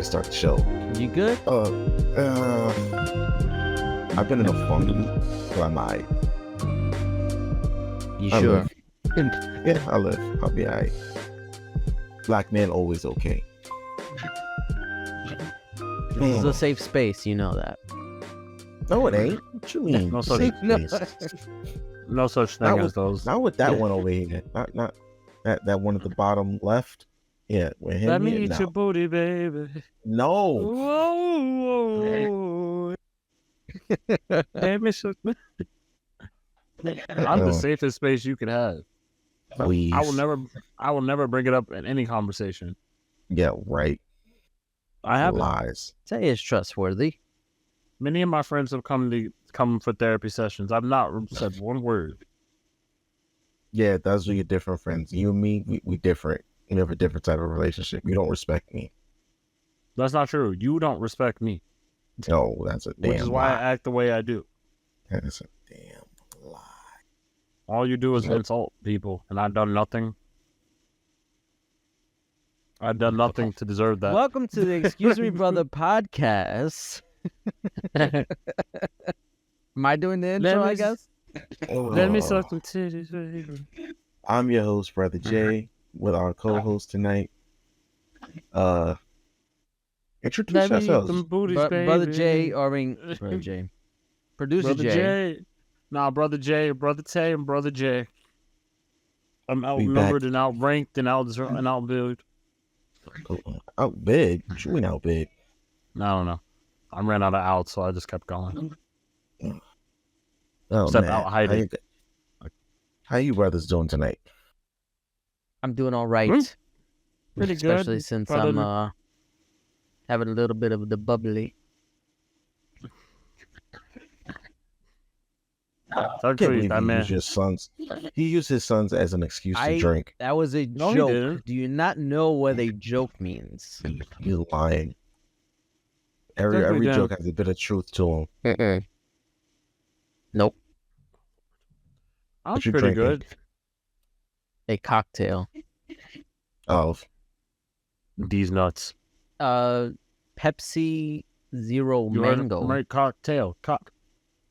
start the show. You good? I've been in a funk, so I'm alright. You I sure? live. Yeah, I live. I'll be alright. Black man always okay. This is a safe space, you know that. No, it ain't. What you mean? No such, Safe No. place? no such thing Not as with, those. not with that one over here. Not that one at the bottom left. Yeah, with him. Let me here? eat No. your booty, baby. No. Whoa. Let me show- I'm the safest space you could have. Please. I will never bring it up in any conversation. Yeah, right. I haven't. Lies. Say it's trustworthy. Many of my friends have come for therapy sessions. I've not said one word. Yeah, those are your different friends. You and me, we different. We have a different type of relationship. You don't respect me. That's not true. You don't respect me, No, that's a damn which is why lie. I act the way I do. That is a damn lie. All you do is insult people, and I've done nothing. I've done nothing to deserve that. Welcome to the Excuse Me Brother podcast. Am I doing the intro, I guess? Let me suck some titties, baby. I'm your host, Brother Jay, with our co-host tonight. Introduce Let me eat yourselves. them booties, baby. Brother Jay, or I mean, Brother Jay. Producer Brother Jay. Jay. Nah, Brother Jay, Brother Tay, and Brother Jay. I'm back. outnumbered and outranked and outbilled. Outbid? What you mean outbid? I don't know. I ran out of outs, so I just kept going. Oh, Except man. out hiding. How you brothers doing tonight? I'm doing all right. Pretty good. Especially since Brother- I'm having a little bit of the bubbly. I can't Actually, believe that he man. used your sons. He used his sons as an excuse to drink. That was a No, he joke. didn't. Do you not know what a joke means? He's lying. Every Definitely joke didn't. has a bit of truth to him. Nope. I'm What you pretty drinking? good. A cocktail. Of These nuts. Pepsi Zero You heard it Mango right, cocktail.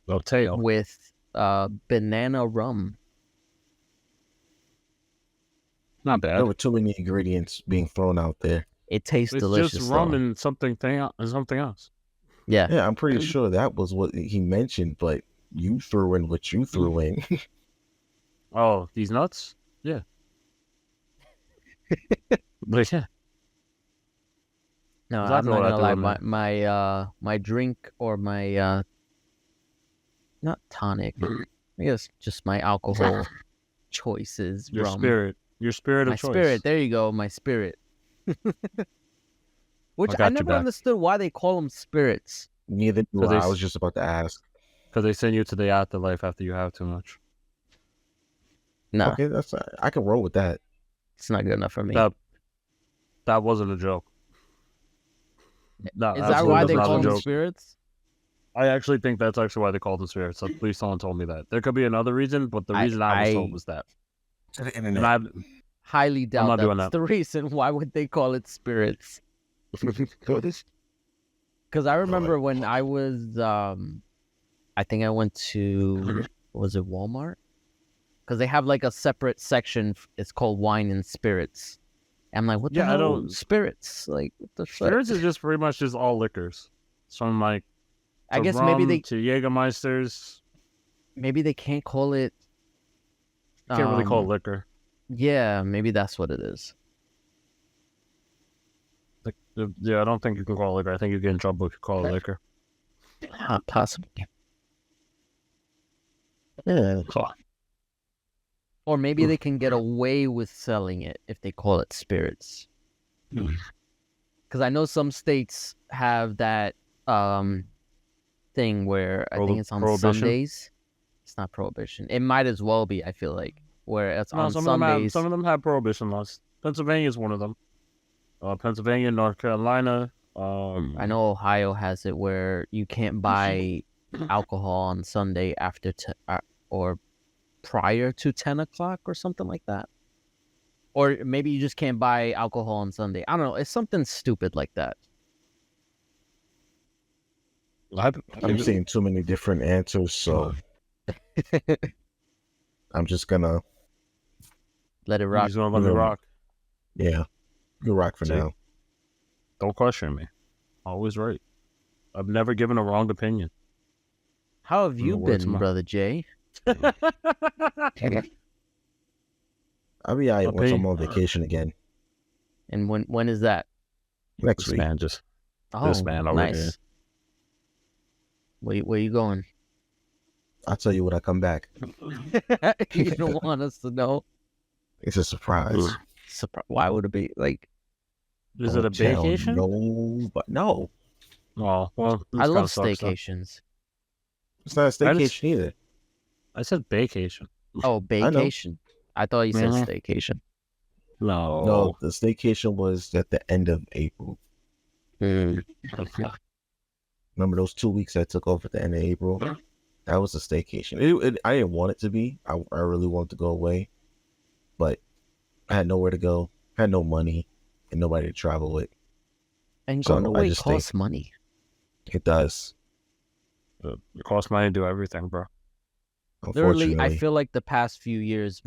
Well, tail. with banana rum. Not bad. there were too many ingredients being thrown out there. It tastes It's delicious. just rum though. and something else. Yeah. Yeah, I'm pretty sure that was what he mentioned, but you threw in what you threw in. Oh, these nuts? Yeah. But yeah. No, Exactly I'm what I not gonna threw lie. in My drink or my not tonic. I guess just my alcohol choices. Your rum. spirit. Your spirit of My choice. spirit. There you go. My spirit. Which got I your never back. understood why they call them spirits. Neither do So I. they- I was just about to ask. Because they send you to the afterlife after you have too much. No, Okay, I can roll with that. it's not good enough for me. That wasn't a joke. No, Is that absolutely why was they not a call them joke. spirits? I actually think that's actually why they call them spirits. At least someone told me that. There could be another reason, but the reason I was told was that. To the And internet. Highly doubt not doing that's that. the reason. Why would they call it spirits? Because I remember when I was, I think I went to, was it Walmart? Because they have like a separate section. It's called wine and spirits. I'm like, what the Yeah, I hell? don't- Spirits? Like, what the fuck? Spirits is just pretty much just all liquors. From like I to guess rum maybe to Jägermeisters. they can't call it. You can't really call it liquor. Yeah, maybe that's what it is. Like, yeah, I don't think you can call it liquor. I think you get in trouble if you call it liquor. Possibly. Yeah. Or maybe they can get away with selling it if they call it spirits. Because I know some states have that thing where I think it's on Prohibition? Sundays. It's not prohibition. It might as well be, I feel like. Where it's No, on some Sundays. of them have prohibition laws. Pennsylvania is one of them. Pennsylvania, North Carolina. I know Ohio has it where you can't buy alcohol on Sunday after or prior to 10 o'clock or something like that. Or maybe you just can't buy alcohol on Sunday. I don't know. It's something stupid like that. I'm seeing too many different answers, so I'm just gonna Let it You rock. just gonna let me rock. yeah, you rock for See? now. Don't question me. Always right. I've never given a wrong opinion. How have In you the words of been, my- Brother Jay? I'll be alright once I'm Opinion. on vacation again And when is that? next This week. man just Oh, this man over nice. here. Where you going? I'll tell you when I come back. You don't want us to know. It's a surprise. Why would it be like? Is it a Don't tell vacation? No, but no, Oh, well, this I kinda love sucks, though. staycations. it's not a staycation either. I said vacation. Oh, I know. vacation. I thought you said Mhm. staycation. No. No, the staycation was at the end of April. Hmm. Remember those 2 weeks I took off at the end of April? That was a staycation. I didn't want it to be. I really wanted to go away, but I had nowhere to go, had no money, and nobody to travel with. And So going I away just costs money. It does. It costs money to do everything, bro. Literally, Unfortunately, I feel like the past few years,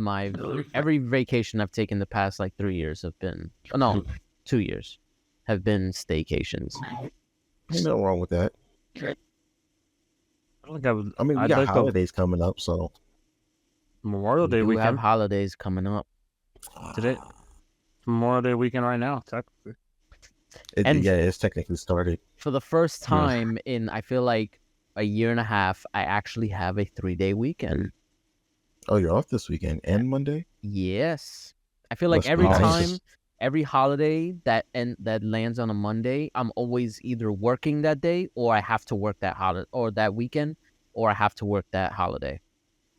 every vacation I've taken the past like 3 years have been, oh, no, 2 years, have been staycations. ain't nothing wrong with that. I don't think I would. I mean, we I'd got like the holidays coming up, so Memorial We Day do have weekend. holidays coming up. Today, Memorial Day weekend right now, technically. And- it's technically started. For the first time in, I feel like, a year and a half, I actually have a 3-day weekend. Oh, you're off this weekend and Monday? Yes. I feel like Must be every nice. time, every holiday that lands on a Monday, I'm always either working that day or I have to work that holiday or that weekend or I have to work that holiday.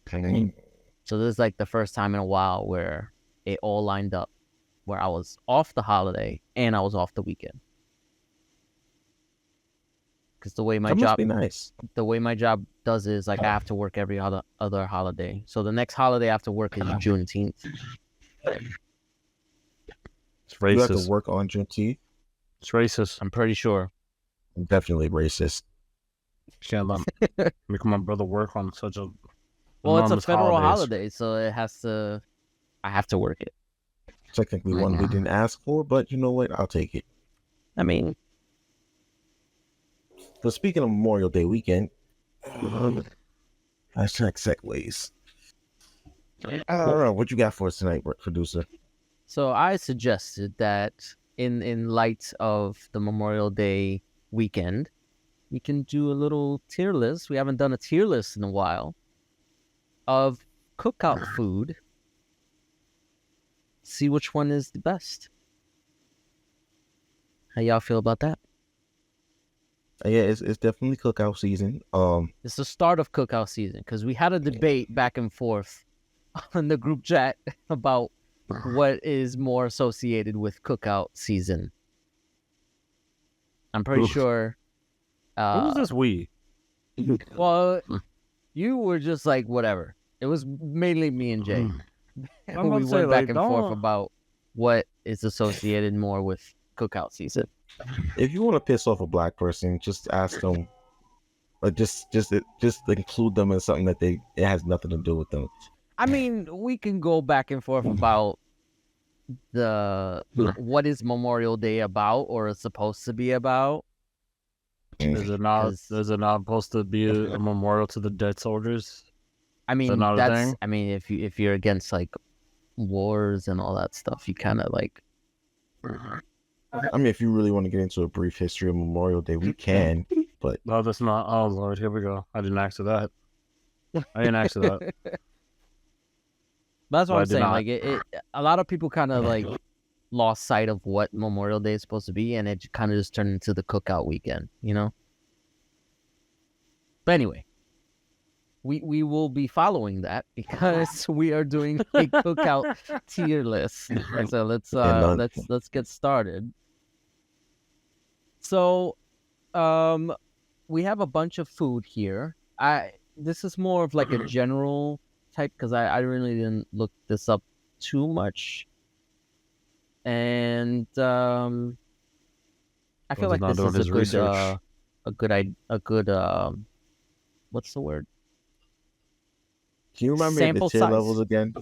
So this is like the first time in a while where it all lined up, where I was off the holiday and I was off the weekend. Because the way my That must job, be nice. the way my job does is like I have to work every other holiday. So the next holiday I have to work is Juneteenth. It's You have to racist. work on Juneteenth. It's racist. I'm pretty sure. Definitely racist. Can't make my brother work on such a Well, it's a enormous federal holidays. holiday, so I have to work it. Technically one we didn't ask for, but you know what? I'll take it. I mean, But speaking of Memorial Day weekend, hashtag segues. I don't know what you got for us tonight, producer. so I suggested that in light of the Memorial Day weekend, we can do a little tier list. We haven't done a tier list in a while of cookout food. See which one is the best. How y'all feel about that? Yeah, it's definitely cookout season. It's the start of cookout season because we had a debate back and forth on the group chat about what is more associated with cookout season. I'm pretty sure. Who was this we? Well, you were just like whatever. It was mainly me and Jay. I'm We about to say, went back like, and forth don't- about what is associated more with cookout season. If you want to piss off a black person, just ask them, like just include them in something that it has nothing to do with them. I mean, we can go back and forth about what is Memorial Day about or is supposed to be about. Is it not? 'Cause- Is it not supposed to be a memorial to the dead soldiers? I mean, not a thing? I mean, if you're against like wars and all that stuff, you kind of like. I mean, if you really want to get into a brief history of Memorial Day, we can. But No, that's not. Oh Lord, here we go. I didn't ask for that. I didn't ask for that. That's what Well, I I'm did saying. not. Like a lot of people kind of like lost sight of what Memorial Day is supposed to be, and it kind of just turned into the cookout weekend, you know. But anyway, we will be following that because we are doing a cookout tier list. And so let's get started. So, we have a bunch of food here. This is more of like a general type because I really didn't look this up too much, and I feel Was like he not this doing is a his good research? a good what's the word? Can you remember the Sample tier size. levels again?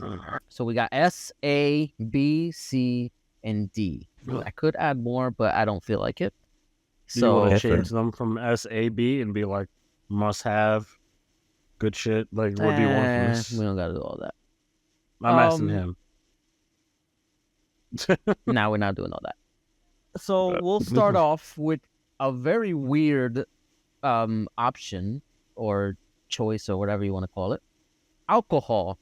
So we got S, A, B, C, and D. I could add more, but I don't feel like it. Do you want So to Okay, change them from S, A, B and be like must have good shit? Like, what do you want from this? we don't gotta do all that. I'm asking him. Now we're not doing all that. So we'll start off with a very weird option or choice or whatever you want to call it. Alcohol.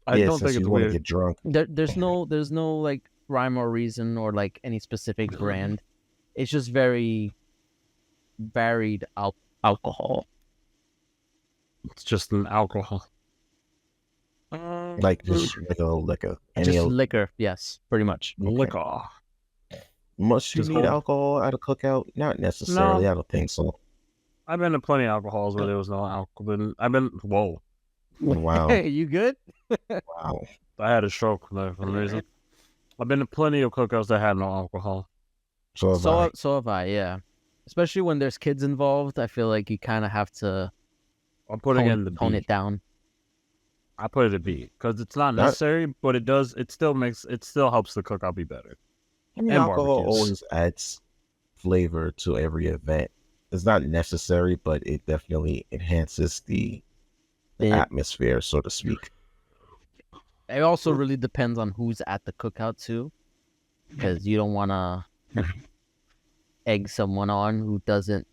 I yeah, don't since think it's you want to weird. get drunk. There's no like rhyme or reason or like any specific brand. It's just very varied alcohol. It's just an alcohol. Like just regular liquor. Just liquor, yes, pretty much. Liquor. Must you Just need hold- alcohol at a cookout? Not necessarily. No. I don't think so. I've been to plenty of alcohols where there was no alcohol. Whoa. Wow. Hey, you good? Wow. I had a stroke for some reason. I've been to plenty of cookouts that had no alcohol. So have I. So have I, yeah. Especially when there's kids involved, I feel like you kind of have to I'm putting it in the tone B. it down. I put it at B because it's not necessary, but it does. It still helps the cookout be better. I mean, And alcohol barbecues. always adds flavor to every event. It's not necessary, but it definitely enhances the atmosphere, so to speak. It also really depends on who's at the cookout too, because you don't want to egg someone on who doesn't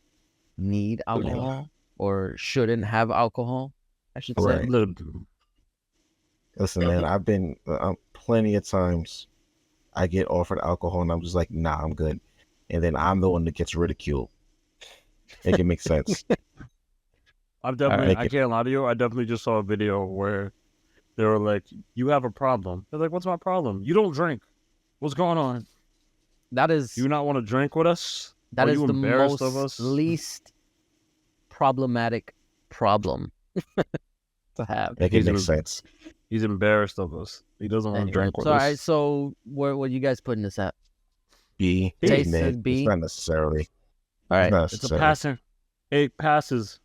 need alcohol or shouldn't have alcohol, I should say. Right. Listen, man, I've been plenty of times I get offered alcohol and I'm just like, nah, I'm good. And then I'm the one that gets ridiculed. Make it make sense. I've definitely. Right. I can't lie to you. I definitely just saw a video where they were like, "You have a problem." They're like, "What's my problem? You don't drink. What's going on? That is Do you not want to drink with us? that Are is you the embarrassed most of us?" least problematic problem to have. Make it make sense. He's embarrassed of us. He doesn't want to drink with So, all us. right, so what you guys putting this at? B. Taste mid. is B. It's not necessarily. All right, It's not It's a necessary. passing. It passes.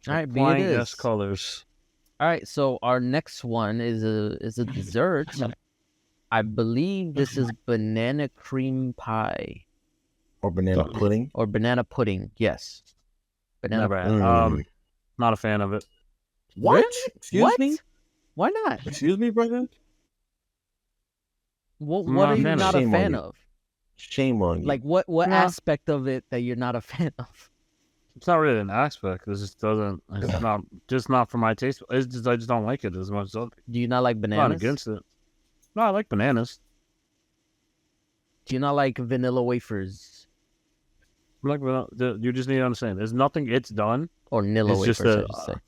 all right, B it Flying is. S colors. All right, so our next one is a dessert. I believe this is banana cream pie Or banana pudding. or banana pudding. Yes, banana. Never had. Mm. Not a fan of it. What? Really? Excuse What? me? Why not? Excuse me, brother? What I'm what not are a you fan of not it. a Shame on fan you. of? Shame on you. Like what Yeah. aspect of it that you're not a fan of? It's not really an aspect. It just doesn't. It's not for my taste. I just don't like it as much as other people. Do you not like I'm not bananas? against it. No, I like bananas. Do you not like vanilla wafers I'm like, well, you just need to understand. There's nothing. It's done. or Nilla It's wafers? just a- I should say.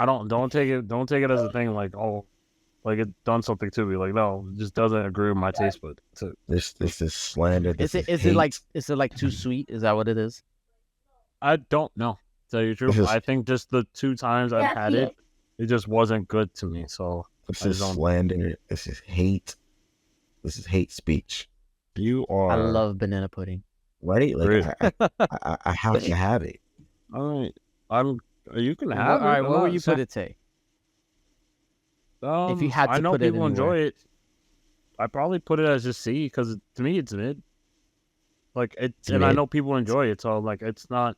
I don't take it as a thing like, oh, like it done something to me. Like, no, it just doesn't agree with my taste bud. This is slander. This Is hate. it like too sweet? Is that what it is? I don't know. To tell you the truth, This is- I think just the 2 times I've had it, it just wasn't good to me. So This I is don't- slander. This is hate. This is hate speech. You are I love banana pudding. right. Like Really? I have to have it. all right. You can All have it. right, I'm where not would you put saying- it, Tay? Um, If you had I to know put it people anywhere. enjoy it. I probably put it as just C because to me it's mid. Like it's, and I Mid. know people enjoy it, so like it's not.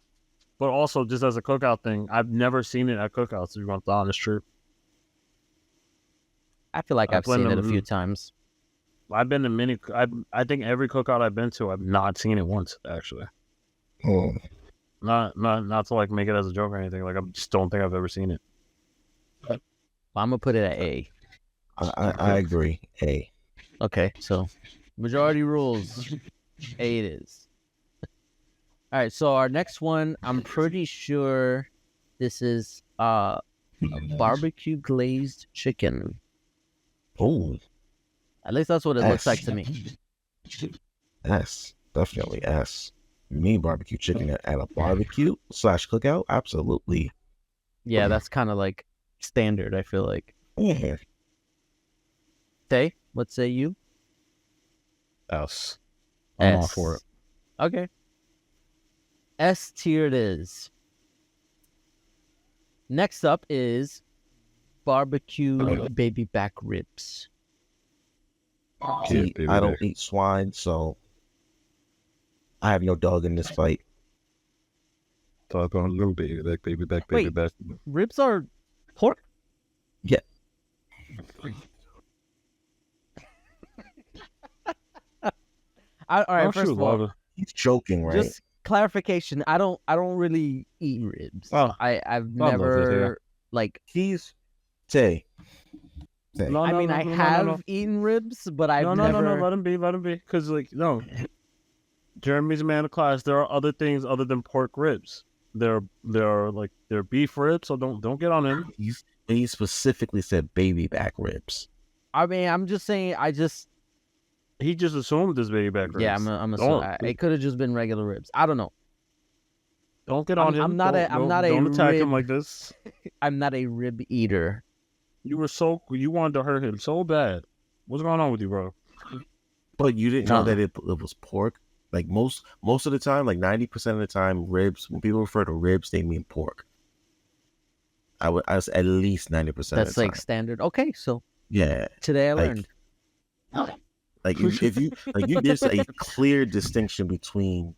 But also just as a cookout thing, I've never seen it at cookouts. To be honest, truth. I feel like I I've seen blend it a them- few times. I've been to many. I think every cookout I've been to, I've not seen it once actually. Oh, Not to like make it as a joke or anything. Like I just don't think I've ever seen it. Well, I'm gonna put it at A. I agree. Hey, Okay, so majority rules. A it is. All right, so our next one, I'm pretty sure this is a barbecue glazed chicken. oh, At least that's what it looks like S. to me. S, definitely S. You mean barbecue chicken at a barbecue / cookout? Absolutely. Yeah, that's kind of like standard, I feel like. Yeah. Tay, what say you? S. I'm all for it. Okay. S tier it is. Next up is barbecue baby back ribs. See, baby I don't back. eat swine, so I have no dog in this fight. Talk on a little baby back, baby Wait. back. Ribs are pork? Yeah. All right, Oh, first shoot, of all, love He's joking, right? just clarification. I don't really eat ribs. Oh, I've love it, never like He's Tay. No, I no, mean no, I no, no, have no, eaten ribs, but I've no, never no, let him be, because like no, Jeremy's a man of class. There are other things other than pork ribs. There are beef ribs, so don't get on him. He specifically said baby back ribs. I mean, I'm just saying He just assumed this baby back ribs. yeah, it could have just been regular ribs. I don't know. Don't get on him. I'm not a don't attack him rib- like this. I'm not a rib eater. You wanted to hurt him so bad. What's going on with you, bro? But you didn't know No. that it was pork. Like most of the time, like 90% of the time, ribs. When people refer to ribs, they mean pork. I was at least 90% of That's the time. like standard. Okay, so Yeah, today I Like- learned. like if you there's a clear distinction between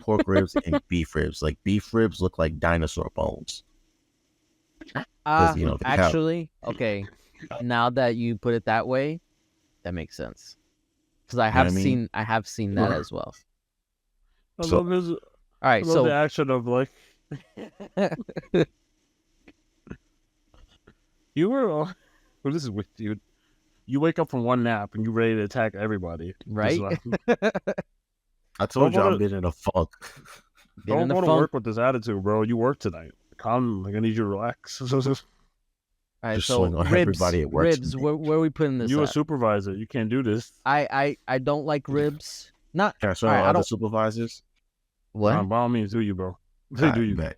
pork ribs and beef ribs. Like beef ribs look like dinosaur bones. You know, the cow- Actually, okay. Now that you put it that way, that makes sense. Because I know have what I mean? seen that as well. I So- love his. All right, I love so the action of like. You were. What is this with you? You wake up from one nap and you ready to attack everybody. Just right, like, I told you Don't I've go been in a funk. been in don't the go to funk. work with this attitude, bro. You work tonight. Calm. Like I need you to relax. All right, Just so swing on ribs, everybody at work ribs. today. Where are we putting this? You a at? supervisor. You can't do this. I don't like ribs. Not Can I show All right, I other don't- supervisors? what? By all means, do you, bro? I do you? bet.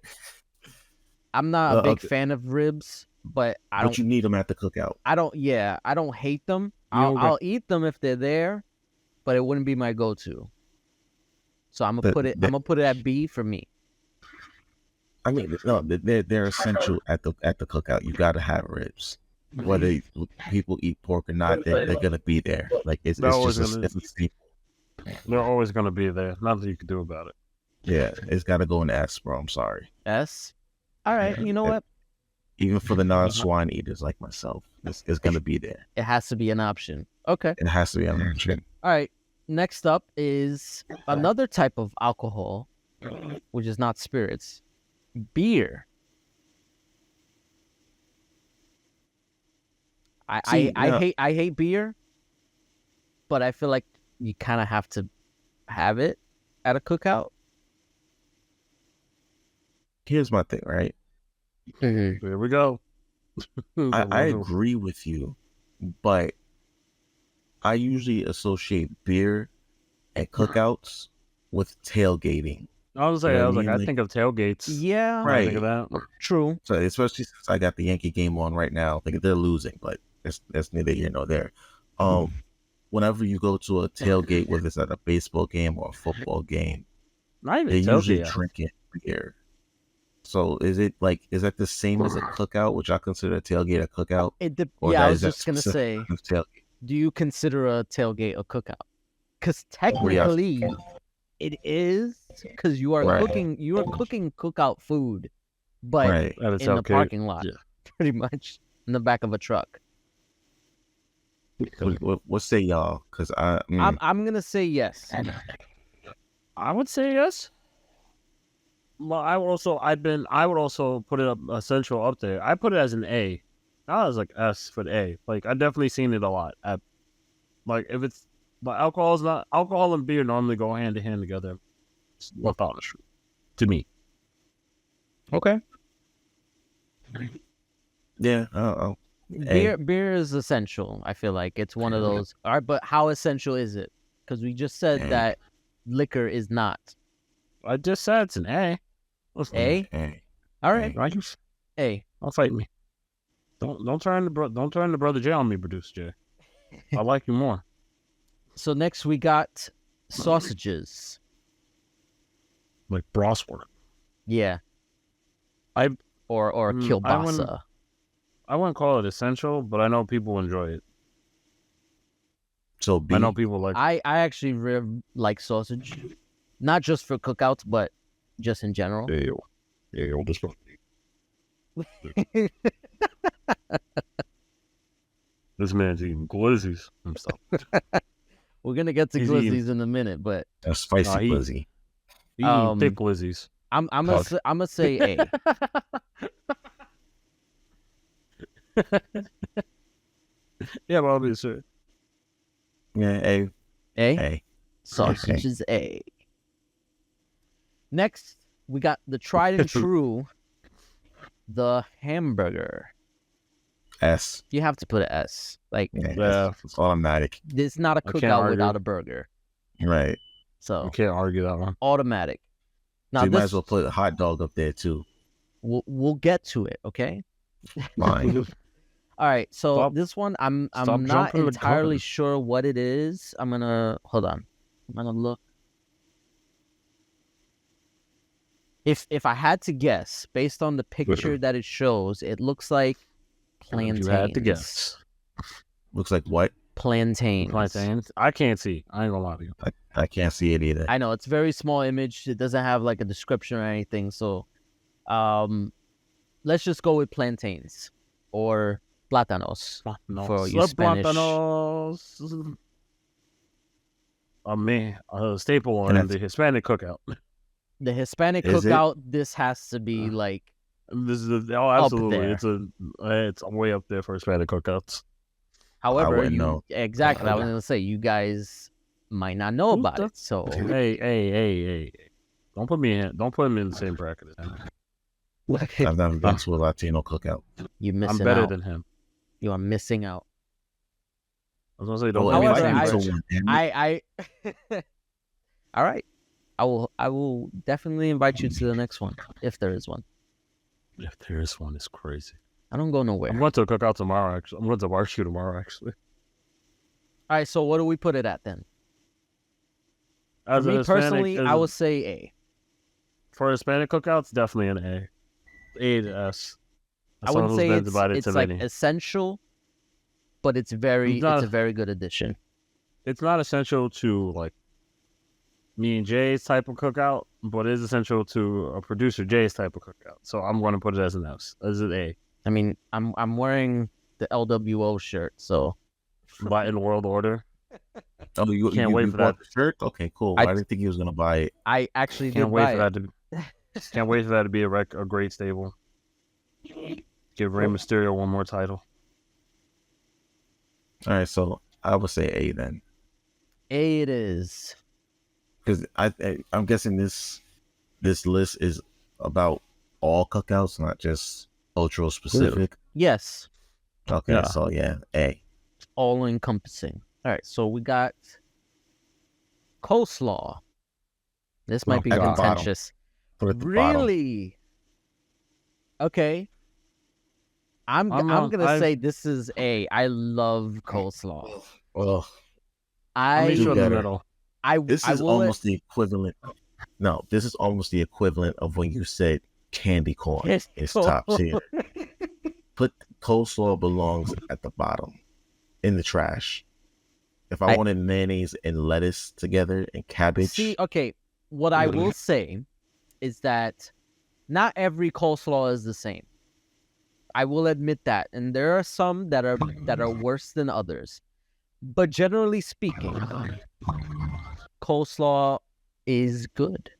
I'm not a big okay. fan of ribs, but I But don't. you need them at the cookout. I don't. Yeah, I don't hate them. You don't I'll eat them if they're there, but it wouldn't be my go-to. So I'm gonna But put it. the- I'm gonna put it at B for me. I mean, no, they're essential at the cookout. You got to have ribs, whether people eat pork or not. They're gonna be there. Like it's They're always just gonna- it's a staple. They're always gonna be there. Nothing you can do about it. Yeah, it's got to go in the S, bro. I'm sorry. S. All right. You know what? Even for the non-swine eaters like myself, it's gonna be there. It has to be an option. Okay. It has to be on the option. All right. Next up is another type of alcohol, which is not spirits, beer. See, yeah. I hate beer, but I feel like you kind of have to have it at a cookout. Here's my thing, right? Here we go. I agree with you, but I usually associate beer and cookouts with tailgating. I was You know what I like, mean? I Like- think of tailgates. Yeah. When I think of that. True. So especially since I got the Yankee game on right now, like they're losing, but that's neither here nor there. Whenever you go to a tailgate, whether it's at a baseball game or a football game, Not they're even usually tailgate. drinking beer. So is that the same as a cookout, which I consider a tailgate a cookout? Or Yeah, I that was is that just gonna say, specific tailgate. do you consider a tailgate a cookout? Because yeah. technically, it is, because you are Right. cooking cookout food, but Right. At a in the tailgate. parking lot, Yeah. pretty much in the back of a truck. What say y'all? Because I'm gonna say yes. I would say yes. Well, I would also put it up essential up there. I put it as an A. I was like S for the A. Like I definitely seen it a lot. Like if it's but alcohol and beer normally go hand in hand together. It's not honest to me. Okay. yeah, Beer is essential. I feel like it's one of those. All right, but how essential is it? Because we just said A. that liquor is not. I just said it's an A. Listen, A. hey, All right. right? A. Don't fight me. Don't turn the brother J on me, producer J. I like you more. So next we got sausages. Like Brosworth. Yeah. I Or I kielbasa. wouldn't call it essential, but I know people enjoy it. So B. I know people like. I actually like sausage, not just for cookouts, but just in general. This one. This man's eating glizzies and stuff. We're gonna get to He's glizzies in a minute, but A spicy Nah, he- glizzy. He eating thick glizzies. I'm gonna say A. Yeah, but obviously. Yeah, A. A. A. Sausage is A. Next, we got the tried and true, the hamburger. S. You have to put an S. Like, Yeah, Yeah. it's automatic. it's not a I can't cookout argue. without a burger. Right. So You can't argue that one. automatic. Now So you might this as well put a hot dog up there too. we'll get to it, okay? Fine. All right. So Stop- this one, I'm stop not jumping the entirely gun. sure what it is. I'm gonna hold on. I'm gonna look. If I had to guess, based on the picture that it shows, it looks like plantains. You had to guess. Looks like what? Plantains. Plantains. I can't see. I ain't gonna lie to you. I can't see it either. I know it's very small image. It doesn't have like a description or anything. So, let's just go with plantains or plátanos for you Spanish. Plátanos. A staple And in the Hispanic cookout. The Hispanic Is it? cookout. This has to be like This is absolutely. there. It's way up there for Hispanic cookouts. However, wouldn't know. exactly. I was gonna say you guys might not know about it. So Hey! Don't put me in. Don't put him in the same bracket as him. I've never been to a Latino cookout. you're I'm missing better out. than him. You are missing out. I was gonna say don't. Well, put me in the However, same invite me bracket. to one, damn it. All right. I will definitely invite you to the next one if there is one. If there is one, it's crazy. I don't go nowhere. I'm going to a cookout tomorrow. Actually, I'm going to barbecue tomorrow. Actually, All right. So what do we put it at then? as For a me Hispanic, personally, I would say A. for Hispanic cookouts, definitely an A. A to S. I wouldn't say it's like many. essential, but it's very It's not- it's a very good addition. It's not essential to like me and Jay's type of cookout, but it is essential to a producer Jay's type of cookout. So I'm going to put it as an S, as an A. I mean, I'm wearing the LWO shirt, so But in World Order, Oh, you Can't you, wait you for bought that. the shirt? Okay, cool. I- I didn't think he was gonna buy it. I actually can't did wait buy for it. that to. Can't wait for that to be a great stable. Give Rey Mysterio one more title. All right, so I would say A then, A it is. because I'm guessing this list is about all cookouts, not just cultural specific. Yes, Okay, Yeah. so yeah, A. all encompassing. All right, so we got coleslaw. This might be at the bottom. contentious. Put it at the bottom. Really? Okay. I'm I'm gonna say this is A. I love coleslaw. Well, I'm I sure in the better. middle. this I is will almost the equivalent. No, this is almost the equivalent of when you said candy corn Candy is corn. top tier. Put coleslaw belongs at the bottom, in the trash. If I I- wanted mayonnaise and lettuce together and cabbage, See, okay, what I will say is that not every coleslaw is the same. I will admit that, and there are some that are worse than others. But generally speaking, coleslaw is good.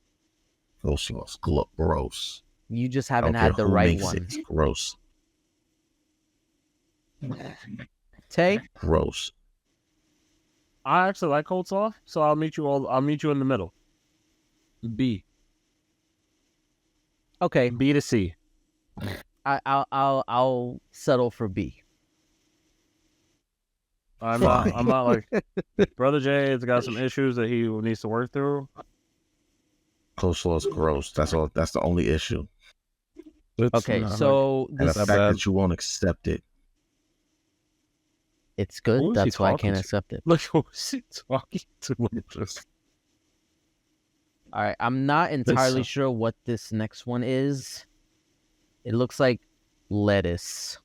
coleslaw's gross. You just I don't haven't care had the who right makes one. it. It's gross. Tay, Gross. I actually like coleslaw, so I'll meet you in the middle. B. okay, B to C. I'll settle for B. I'm Fine. not like Brother Jay has got some issues that he needs to work through. Coleslaw's gross. That's all. That's the only issue. Okay, not so And the this fact that you won't accept it. it's good. Who is he That's why I talking can't to? accept it. Look who's he talking to. All right, I'm not entirely This- sure what this next one is. It looks like lettuce.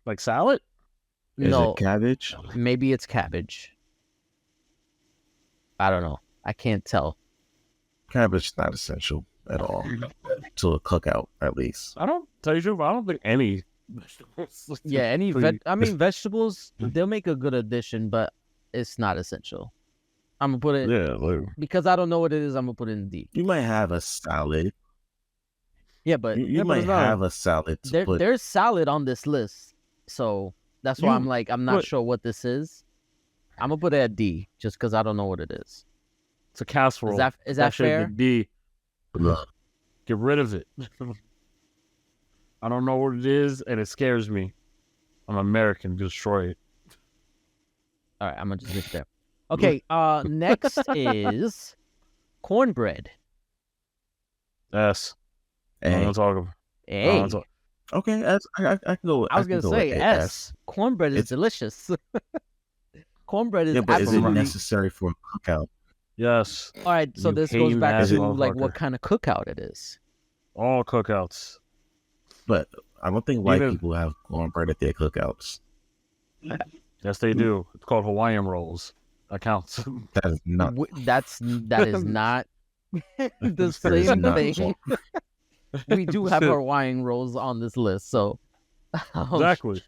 Like salad? Is No, it cabbage? maybe it's cabbage. I don't know. I can't tell. Cabbage is not essential at all to a cookout, at least. I don't tell you the truth. I don't think any vegetables. Yeah, any Pretty- I mean vegetables, they'll make a good addition, but it's not essential. I'm gonna put it Yeah, like, because I don't know what it is. I'm gonna put it in D. You might have a salad. Yeah, but You but might it's not- have a salad to put. there's salad on this list, so that's why You- I'm like I'm not but- sure what this is. I'm gonna put it at D just because I don't know what it is. it's a casserole. Is that should fair? be D. Get rid of it. I don't know what it is, and it scares me. I'm American. Destroy it. All right, I'm gonna just leave it there. Okay, next is cornbread. S. I don't A. want to talk about. I don't A. wanna talk- Okay, I can go. I was can gonna go say with S. Cornbread is It's- delicious. Cornbread is Yeah, but is it absolutely necessary for a cookout? Yes. all right. So You this goes hating back ass to like what motherfucker. kind of cookout it is. All cookouts. But I don't think white Even- people have cornbread at their cookouts. Yes, they do. It's called Hawaiian rolls. That counts. That is not. That is not the That is same not thing. We do have Hawaiian rolls on this list, so Exactly.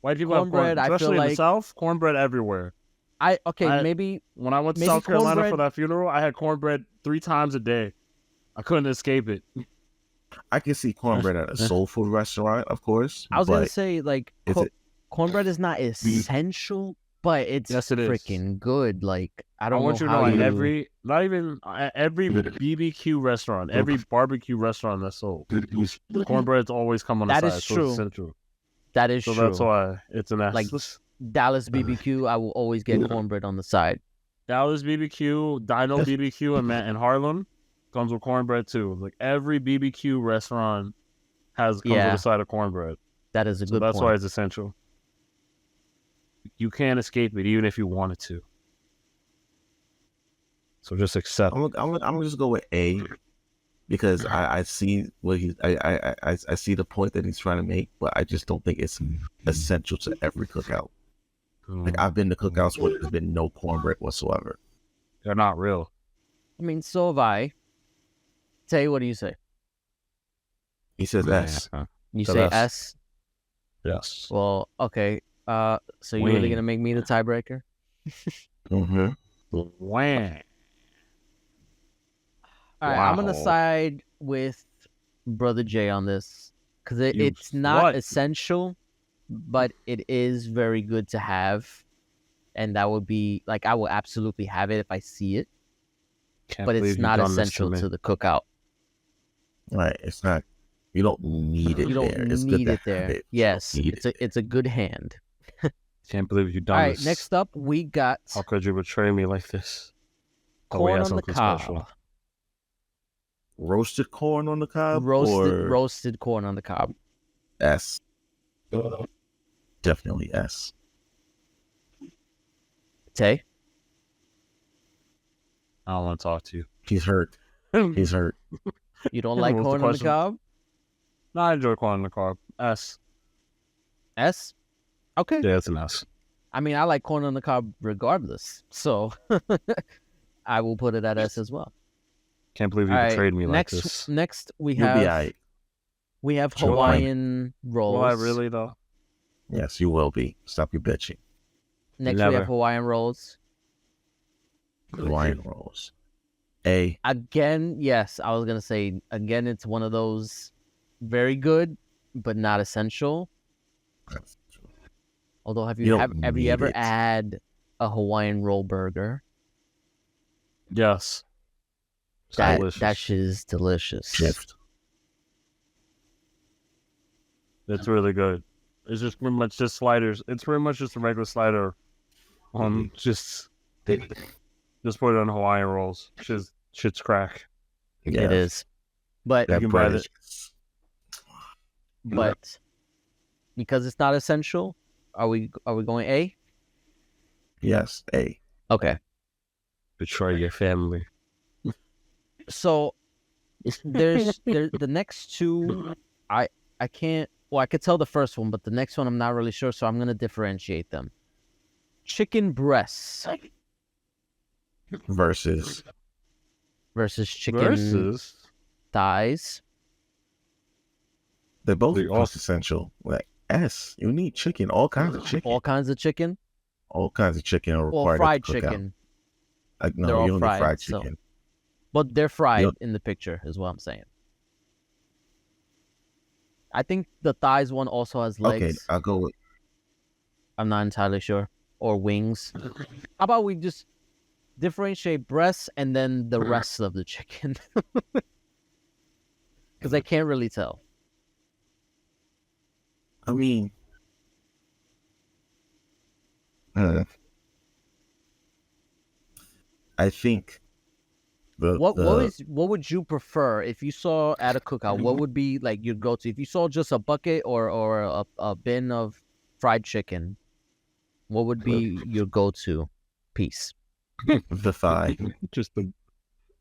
White people Cornbread, I have cornbread, feel especially in like- the South. Cornbread everywhere. maybe When I went to Maybe South Carolina for cornbread- that funeral, I had cornbread 3 times a day. I couldn't escape it. I can see cornbread at a soul food restaurant, of course. I was gonna but say like is it- cornbread is not essential, but it's Yes, it is. freaking good. Like I I don't want know you to how know, at you... every BBQ restaurant, every barbecue restaurant that's sold, cornbread's always come on the That side. is so true. it's essential. That is So true. that's why it's an S. Like, Dallas BBQ, I will always get cornbread on the side. Dallas BBQ, Dino BBQ, and Harlem comes with cornbread too. Like every BBQ restaurant comes Yeah. with a side of cornbread. That is a So good that's point. why it's essential. You can't escape it, even if you wanted to. So just accept. I'm gonna just go with A because I see what I see the point that he's trying to make, but I just don't think it's essential to every cookout. Like I've been to cookouts where there's been no cornbread whatsoever. They're not real. I mean, so have I. Tay, what do you say? He says S. You So say that's- S? Yes. Well, okay. So you're really Wing. gonna make me the tiebreaker? Mm-hmm. Wham. All right, I'm gonna Wow. side with Brother J on this because You it's not what? essential, but it is very good to have, and that would be like I will absolutely have it if I see it, Can't but believe it's you've not done this essential me. to the cookout. Right. It's not. You don't need it You don't there. It's need good it to have there. it. You don't Yes, need it's a good hand. Can't believe you've All done right, this. next up we got How could you betray me like this? Oh, we corn had on the something cob. special. Roasted corn on the cob Roasted or roasted corn on the cob. S. Definitely S. Tay, I don't want to talk to you. He's hurt. He's hurt. you don't like What was the corn on the question? cob? No, I enjoy corn on the cob. S. S. Okay. Yeah, it's an S. I mean, I like corn on the cob regardless, so I will put it at S as well. Can't believe you All right, betrayed me like next, this. next we You'll be have alright. we have Sure. Hawaiian rolls. Will I really though? Yes, you will be. Stop your bitching. Next we Never. have Hawaiian rolls. Hawaiian rolls. A. Again, yes, I was gonna say again. It's one of those very good, but not essential. Although, have You you don't have you need ever it. had a Hawaiian roll burger? Yes. It's That delicious. that shit is delicious. Shift. It's really good. It's just pretty much just sliders. It's pretty much just a regular slider on just put it on Hawaiian rolls. Shit's crack. Yeah, It is, but That You can buy bread it. is but because it's not essential, are we going A? yes, A. Okay. Betray your family. So the next two, I can't. Well, I could tell the first one, but the next one I'm not really sure. So I'm gonna differentiate them. Chicken breasts Versus versus chicken Versus thighs. they're both They also- essential. Like you need chicken, all kinds of chicken, All kinds of chicken. all kinds of chicken are Well, required fried at the cookout. chicken, Like they're no, all you don't fried, need fried so- chicken. but they're fried Yep. in the picture, is what I'm saying. I think the thighs one also has legs. Okay, I'll go with I'm not entirely sure. Or wings. How about we just differentiate breasts and then the rest of the chicken? Because I can't really tell. I mean, I think What would you prefer if you saw at a cookout? What would be like your go-to if you saw just a bucket or a bin of fried chicken? What would be your go-to piece? the thigh. Just the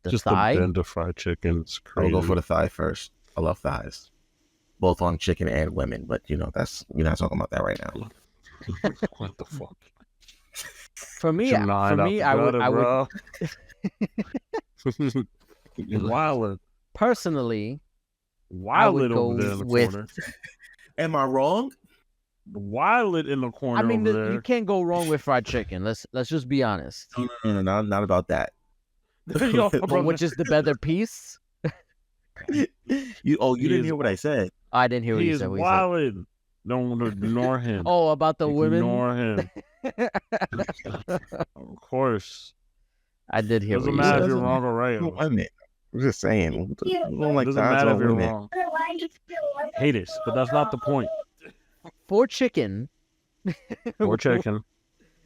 The thigh. the bend of fried chicken. It's I'll crazy. go for the thigh first. I love thighs, both on chicken and women. But you're not talking about that right now. What the fuck? For me, I would You're wildin'. personally. Wildin' go over there in the with- corner. Am I wrong? Wildin' in the corner I mean, over there. you can't go wrong with fried chicken. Let's just be honest. No, not about that. Yo, But bro, which is the better piece? You He didn't is- hear what I said. I didn't hear what he you is said. What you said. wildin'. Don't ignore him. Oh, about the women. Ignore him. Of course. I did hear Doesn't what you matter said. if you're wrong or right. Women. I'm just saying. You don't like Doesn't thighs matter on if you're women. wrong. Hate it, but that's not the point. For chicken, Or chicken.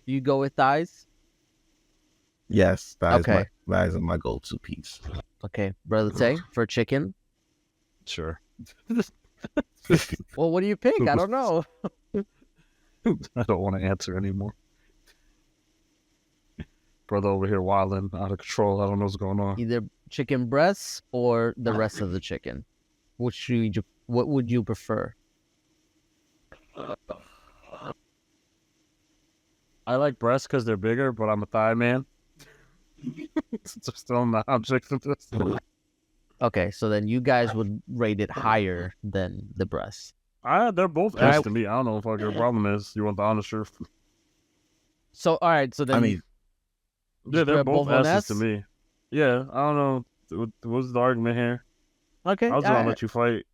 you go with thighs. Yes, Okay. that is my go-to piece. Okay, brother Tay, for chicken. Sure. Well, what do you pick? I don't know. I don't want to answer anymore. Brother over here wilding out of control. I don't know what's going on. Either chicken breasts or the rest of the chicken. What would you prefer? I like breasts because they're bigger, but I'm a thigh man. It's still not object of this. Okay, so then you guys would rate it higher than the breasts. They're both S Alright. to me. I don't know what your problem is. You want the honest truth? So, all right, so then I mean, Yeah, they're they're both both on S's to S? me. Yeah, I don't know. What's the argument here? okay, I was gonna alright. let you fight.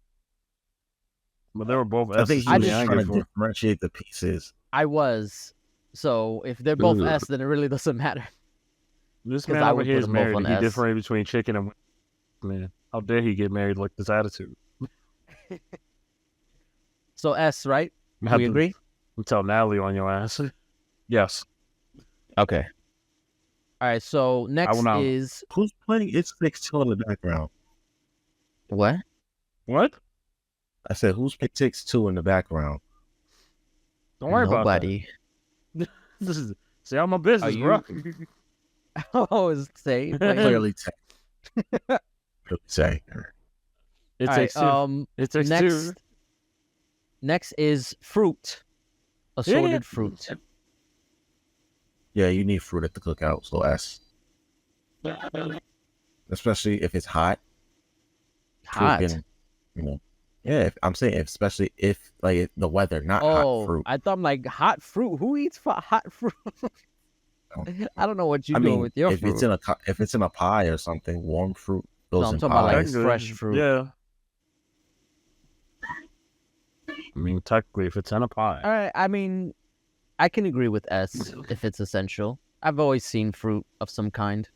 But they were both I S's think to he I was me. just- I ain't trying get to for it. differentiate the pieces. I was. So if they're both Ugh. S, then it really doesn't matter. This 'Cause man I over would here put is them both married. on He S. differentiates between chicken and man. How dare he get married like this attitude? So S, right? Have We to- agree? Tell Natalie on your ass. Yes. Okay. All right. So next not. is Who's playing It's 6-2 in the background? what? What? I said, who's pick 6-2 in the background? Don't worry Nobody. about that. This is see how my business, you- bro. Oh, is say. Clearly say. It All takes right. two. It takes Next. two. Next is fruit. Assorted fruit. Yeah, you need fruit at the cookout, so S. Especially if it's hot. Fruit Hot. can, yeah, I'm saying especially if like the weather, not hot Oh, fruit. I thought like hot fruit. Who eats hot fruit? I don't know what you I doing mean, with your if fruit. if it's in a pie or something, warm fruit goes I'm in talking about, like, pies. Technically, fresh fruit. Yeah. I mean, technically, if it's in a pie. All right. I mean, I can agree with S if it's essential. I've always seen fruit of some kind.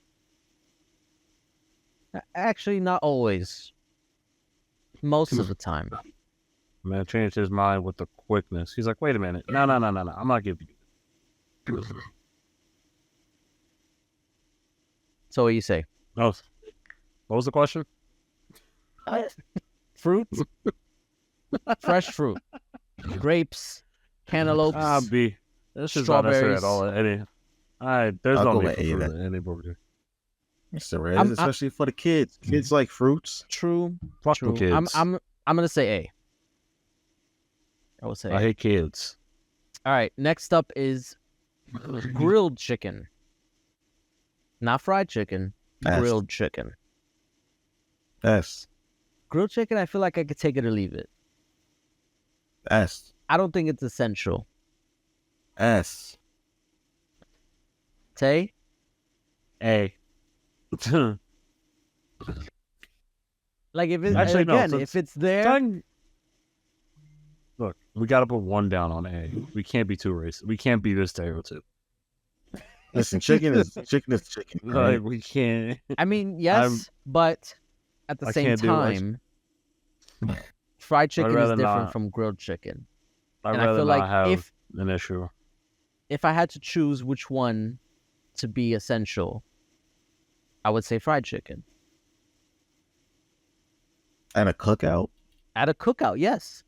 Actually, not always. Most of the time. Man changed his mind with the quickness. He's like, wait a minute. No. I'm not giving you. So what do you say? No. What was the question? Fruit? Fresh fruit. Grapes, cantaloupes. B. This is not necessary at all. Any. There's I'll no go need with for A fruit then. in any burger. Yes, there is, I'm- especially for the kids. Kids like fruits. True. Fuck True. the kids. I'm gonna say A. I will say I A. hate kids. All right. Next up is grilled chicken. Not fried chicken. S. Grilled chicken. S. Grilled chicken. I feel like I could take it or leave it. S. I don't think it's essential. S. Tay? A. Like if it Actually, no, again, so if it's there, Done. Look, we gotta put one down on A. We can't be too racist. We can't be this stereotype. Listen, chicken is chicken. Right? Like we can't. I mean, yes, but at the I same can't do it. time, fried chicken is rather different not. from grilled chicken. I'd And I rather feel not like have an issue. if I had to choose which one to be essential, I would say fried chicken. And a cookout, At a cookout, yes.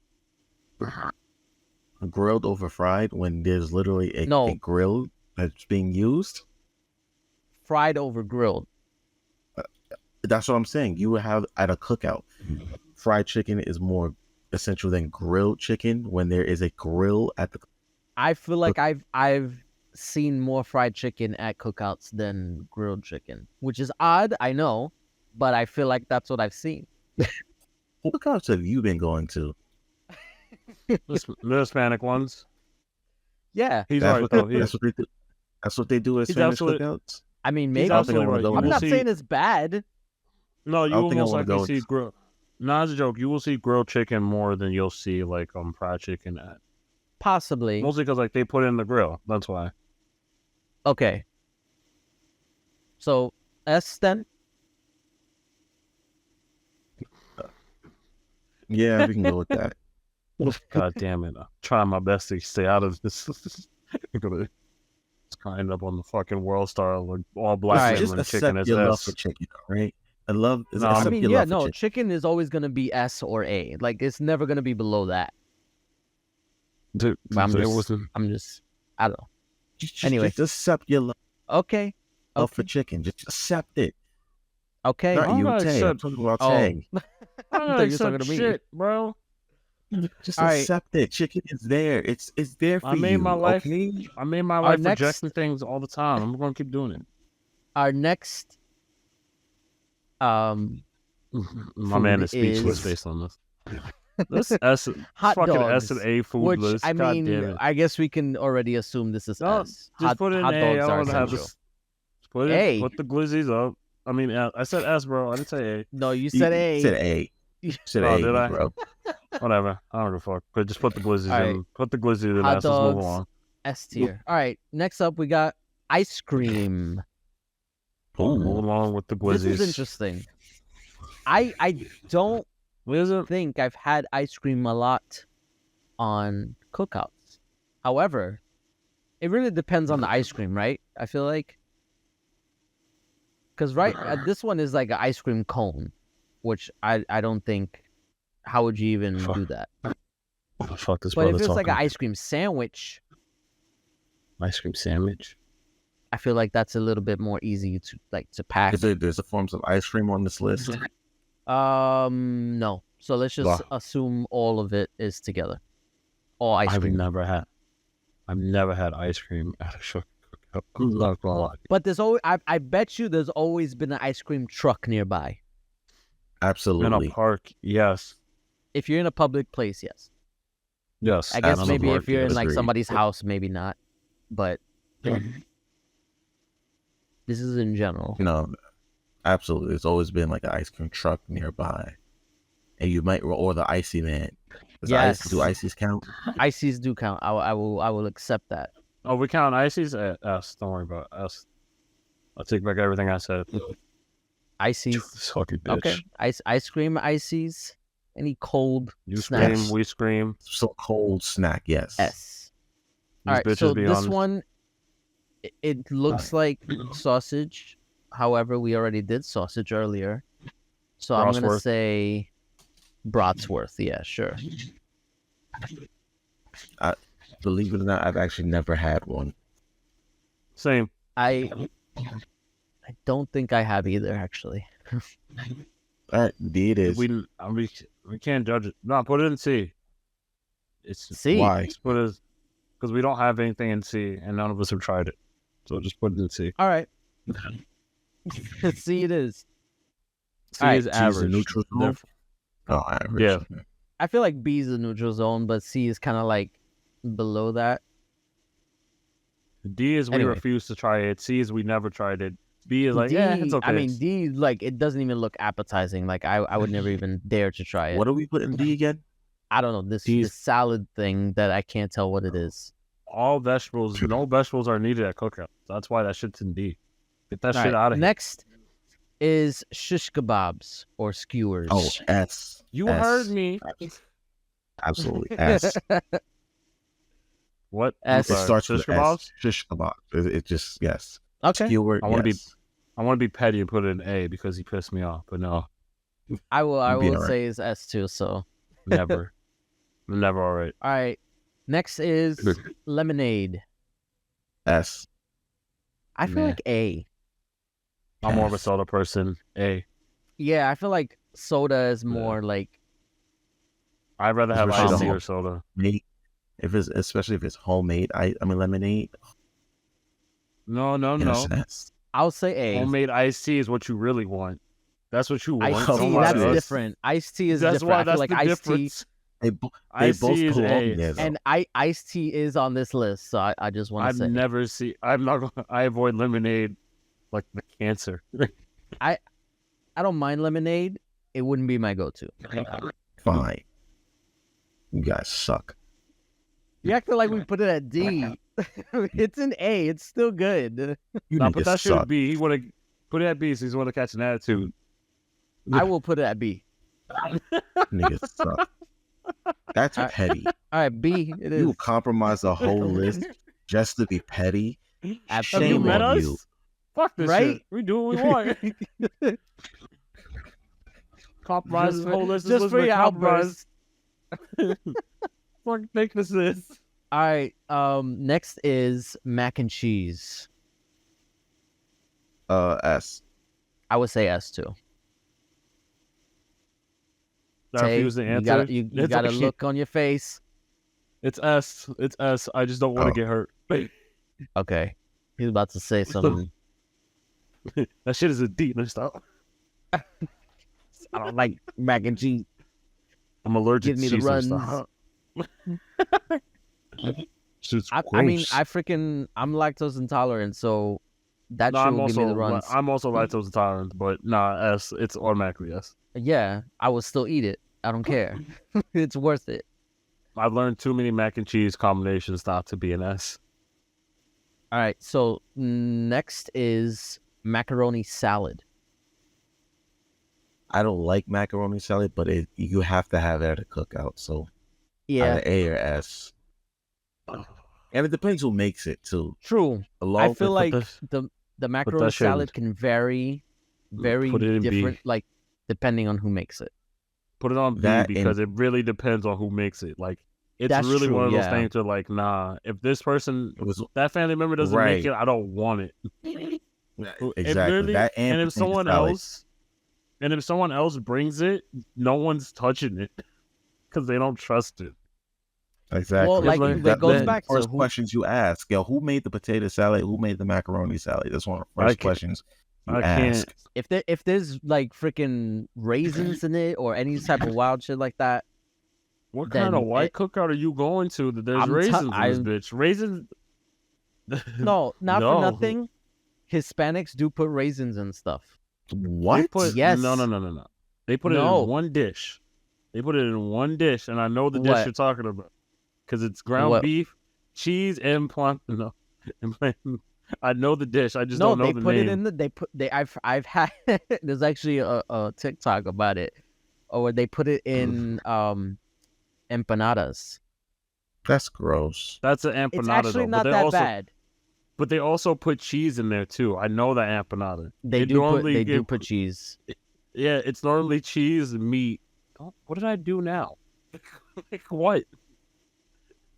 grilled over fried when there's literally a No. grill that's being used. Fried over grilled. That's what I'm saying. You would have at a cookout. Fried chicken is more essential than grilled chicken when there is a grill at the. I feel like I've seen more fried chicken at cookouts than grilled chicken, which is odd, I know, but I feel like that's what I've seen. What cookouts have you been going to? The Hispanic ones. Yeah, He's That's right what though. that's what they do. That's what they do at He's Spanish absolutely- cookouts. I mean, He's maybe. I don't think I absolutely wanna right. go You I'm will not see- saying it's bad. No, you don't will think I most wanna likely go see into- grilled. No, it's a joke. You will see grilled chicken more than you'll see like fried chicken at. Possibly. Mostly because like they put it in the grill. That's why. Okay. So S then? Yeah, we can go with that. God damn it! I'm trying my best to stay out of this. I'm gonna. It's gonna end up on the fucking World Star like all black Alright. Just women accept chicken is your love S. for chicken, right? I love. No, I accept mean, your yeah, love for no, chicken. chicken is always gonna be S or A. Like it's never gonna be below that. Dude, But I'm there just, wasn't. I don't know. Just Anyway. just accept your love Okay. for chicken. Just accept it. Okay. Not I'm you, gonna Tay. I'm accept- talking about Oh. Tay. I thought you were accept talking to me. shit, bro. Just All right. accept it. Chicken is there. It's there for I made you. my life- Okay? I made my Our life next- rejecting things all the time. I'm gonna keep doing it. Our next My Food man is speechless is- based on this. This S, hot fucking dogs, S and A food which list. I God mean, damn it. I guess we can already assume this is No, S. just put it in hot A. dogs I are don't have essential. this. Put it. A. Put the glizzies up. I mean, I said S, bro. I didn't say No, you You said A. Said A. You said Oh, A, did I? bro. A. Whatever. I don't give a fuck. But just put the glizzies All right. in. Put the glizzies in. Hot S. Let's move dogs. along. S tier. All right. Next up, we got ice cream. Move Ooh. along with the This is glizzies. interesting. I don't What is it? think I've had ice cream a lot on cookouts. However, it really depends on the ice cream, right? I feel like. Because this one is like an ice cream cone, which I don't think. How would you even Fuck. do that? Fuck this But brother if it's like talking. an ice cream sandwich, Ice cream sandwich. I feel like that's a little bit more easy to pack. There's a forms of ice cream on this list. No. So let's just Wow. assume all of it is together. All ice I've cream. never had ice cream at a sugar cookout. I'm not gonna lie. But there's always I bet you there's always been an ice cream truck nearby. In Absolutely. a park, yes. If you're in a public place, yes. Yes. I guess and in a maybe park, if you're in yes. like agreed. somebody's house, maybe not. But this is in general. Absolutely. There's always been like an ice cream truck nearby. And you might, or the icy man. Yes. Do ices count? Ices do count. I will accept that. Oh, we count ices at S. Don't worry about S. I'll take back everything I said. Ices. This fucking bitch. Okay. Ice cream, ices. Any cold You snacks? scream, we scream. So cold snack, yes. S. These All right. bitches So be this on. one, it looks like sausage. However, we already did sausage earlier. So I'm gonna Brotsworth. say Brotsworth. Yeah, sure. Believe it or not, I've actually never had one. Same. I I don't think I have either, actually. All right, D it is. We can't judge it. No, put it in C. It's C. Why? just put it because we don't have anything in C, and none of us have tried it. So just put it in C. All right. C it is. C All right, is C is the average. neutral zone? Therefore- Oh, average. Yeah. I feel like B is the neutral zone, but C is kind of like below that. D is we Anyway. refuse to try it. C is we never tried it. B is like, D, yeah, it's okay. I mean, D, like, it doesn't even look appetizing. Like, I would never even dare to try it. What do we put in D again? I don't know, this salad thing that I can't tell what it is. all vegetables, no vegetables are needed at cookout. That's why that shit's in D. Get that All shit right, out of here. Next is shish kebabs or skewers. Oh, S. You S. heard me. Absolutely. S. What? S. It starts shish with kebabs? S. Shish kebab. It just, yes. Okay. Skewer, I wanna be- yes. I want to be petty and put it in A because he pissed me off, but no, I will Be all right. say it's S too, so. never. Never all right. All right. Next is lemonade. S. I feel Meh. like A. I'm more of a S. soda person. A. Yeah, I feel like soda is more like I'd rather have Especially iced the tea whole- or soda. Especially if it's homemade. I mean lemonade. No. Yes. I'll say A. Homemade iced tea is what you really want. That's what you want. Iced Don't tea, lie that's to us. different. Iced tea is That's different. why I feel that's like the iced tea difference. They both Iced tea is belong A. there, though. and iced tea is on this list, so I just want I've to say never seen. I'm not. Gonna, I avoid lemonade like the cancer. I don't mind lemonade. It wouldn't be my go-to. Fine. You guys suck. You acting like we put it at D. It's an A. It's still good. You Nah, put niggas that shit suck. at B. He want to put it at B, so he's want to catch an attitude. I will put it at B. Niggas suck. That's Alright. petty. All right, B. It is. You compromise the whole list just to be petty. Have you Absolutely. met on us? you. Fuck this Right? shit. We do what we want. Compromise Just this whole for, list. just for your outburst. Fuck think this is. All right. Next is mac and cheese. S. I would say S too. I Tay, refuse to you answer. got you It's got a okay. look on your face. It's S. It's S. I just don't want to Oh. get hurt. Okay. He's about to say something. That shit is a D. Let's stop. I don't like mac and cheese. I'm allergic Give me to the cheese. runs. Stop. Shit's I mean, gross. I'm lactose intolerant, so that No, shit I'm will give me also the runs. I'm also lactose intolerant, but nah, S. It's automatically S. Yeah, I will still eat it. I don't care. It's worth it. I've learned too many mac and cheese combinations not to be an S. All right, so next is macaroni salad. I don't like macaroni salad, but you have to have it at a cookout. So Yeah, either A or S. And it depends who makes it too. true. Along I feel with- like the macaroni that shit in- salad can vary, very Put it in B. different, like depending on who makes it. Put it on B That because it really depends on who makes it. Like it's That's really true, one of those yeah. things where like, nah, if this person it was that family member doesn't make Right. it, I don't want it. exactly It really- that and if potato someone salad. else brings it, no one's touching it because they don't trust it. Exactly. Well, like, like, it that, goes the back to first who, questions you ask. Yo, who made the potato salad? Who made the macaroni salad? That's one of the I first can't- questions you I ask. can't. if there's like freaking raisins in it or any type of wild shit like that. What Then kind of white it- cookout are you going to that there's I'm raisins in this bitch? Raisins? No, not No. for nothing. Hispanics do put raisins and stuff. They What? put, Yes. No. They put it No. in one dish. They put it in one dish, and I know the dish What? you're talking about because it's ground What? beef, cheese, and plant. No, I know the dish. I just No, don't know they the put name. it in the I've had there's actually a TikTok about it, or they put it in empanadas. That's gross. That's an empanada. It's actually though, not but they that also, bad. But they also put cheese in there too. I know that empanada. They They do put normally they do give- put cheese. Yeah, it's normally cheese and meat. Oh, what did I do now? Like what?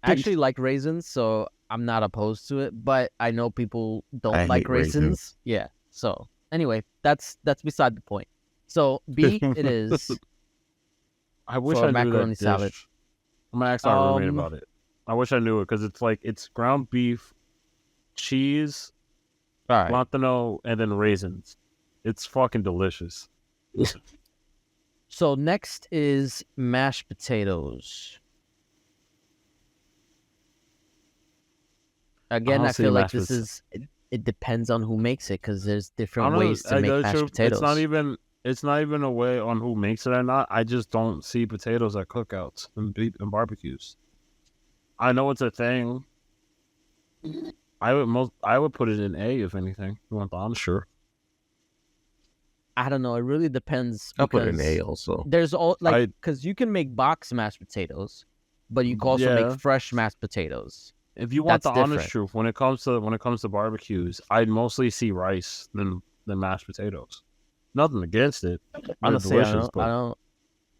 I actually like raisins, so I'm not opposed to it. But I know people don't I like hate raisins. raisins. Yeah, so Anyway, that's beside the point. So B it is I wish for I knew macaroni that dish. salad. I'm gonna ask our roommate Um, about it. I wish I knew it because it's ground beef, cheese, all right. plátano, and then raisins. It's fucking delicious. So next is mashed potatoes. Again, don't I see feel like mashed this pot- is it depends on who makes it because there's I different don't know. ways to make that's mashed true. potatoes. It's not even a way on who makes it or not. I just don't see potatoes at cookouts and barbecues. I know it's a thing. I would put it in A if anything. You want the honest? Sure. I don't know. It really depends I'll put it in because A also. there's all I- like because you can make box mashed potatoes, but you can also Yeah. make fresh mashed potatoes. If you want That's the honest different. truth, when it comes to barbecues, I mostly see rice than mashed potatoes. Nothing against it. They're Honestly, I delicious, don't. but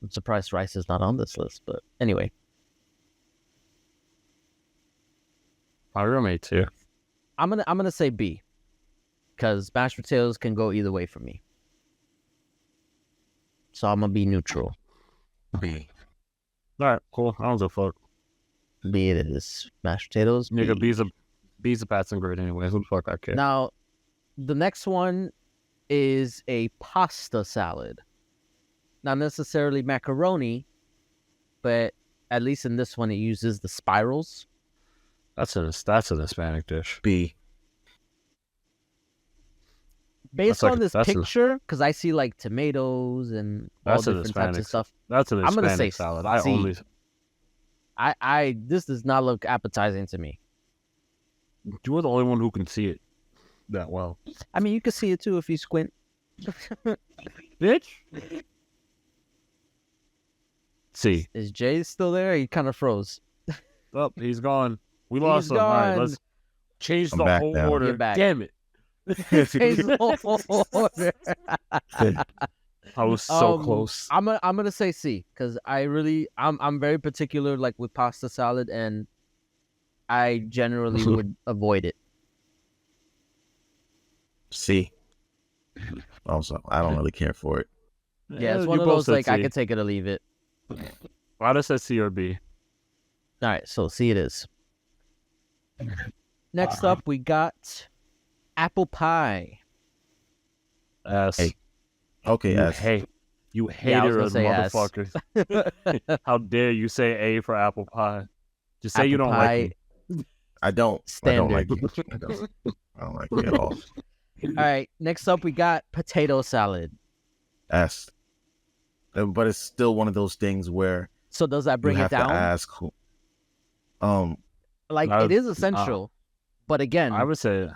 I'm surprised rice is not on this list, but anyway, my roommate too. I'm gonna say B, because mashed potatoes can go either way for me. So I'm gonna be neutral. B. All right, cool. I don't give a fuck. B it is mashed potatoes. Nigga, B. B's a passing grade anyway. Who the fuck I care? Now, the next one is a pasta salad. Not necessarily macaroni, but at least in this one it uses the spirals. That's an Hispanic dish. B. Based like- on this that's a- picture, because I see like tomatoes and all That's an different types of Hispanic stuff. That's an I'm gonna Hispanic say salad. C. This does not look appetizing to me. You are the only one who can see it that well, I mean, you can see it too if you squint. bitch. See, Is Jay still there? He kind of froze. oh, he's gone. We He's lost him. All right, gone. let's change I'm the back whole now. order. You're back. Damn it! Change the whole order. I was so Um, close. I'm gonna say C because I'm very particular like with pasta salad and I generally would avoid it. C. Also, I don't really care for it. Yeah, it's you one of both those said like I C. could take it or leave it. Why does that C or B? All right, so C it is. Next up, we got apple pie. S. Hey, Okay, you S. hate. You Yeah, I was hater gonna of say S. motherfuckers. How dare you say A for apple pie? Just say you Apple don't pie, like me. I don't Standard. like it. I don't like it at all. All right, next up, we got potato salad. S. But it's still one of those things where So does that bring you it have to down? ask who. Like I it would- is essential, but again, I would say.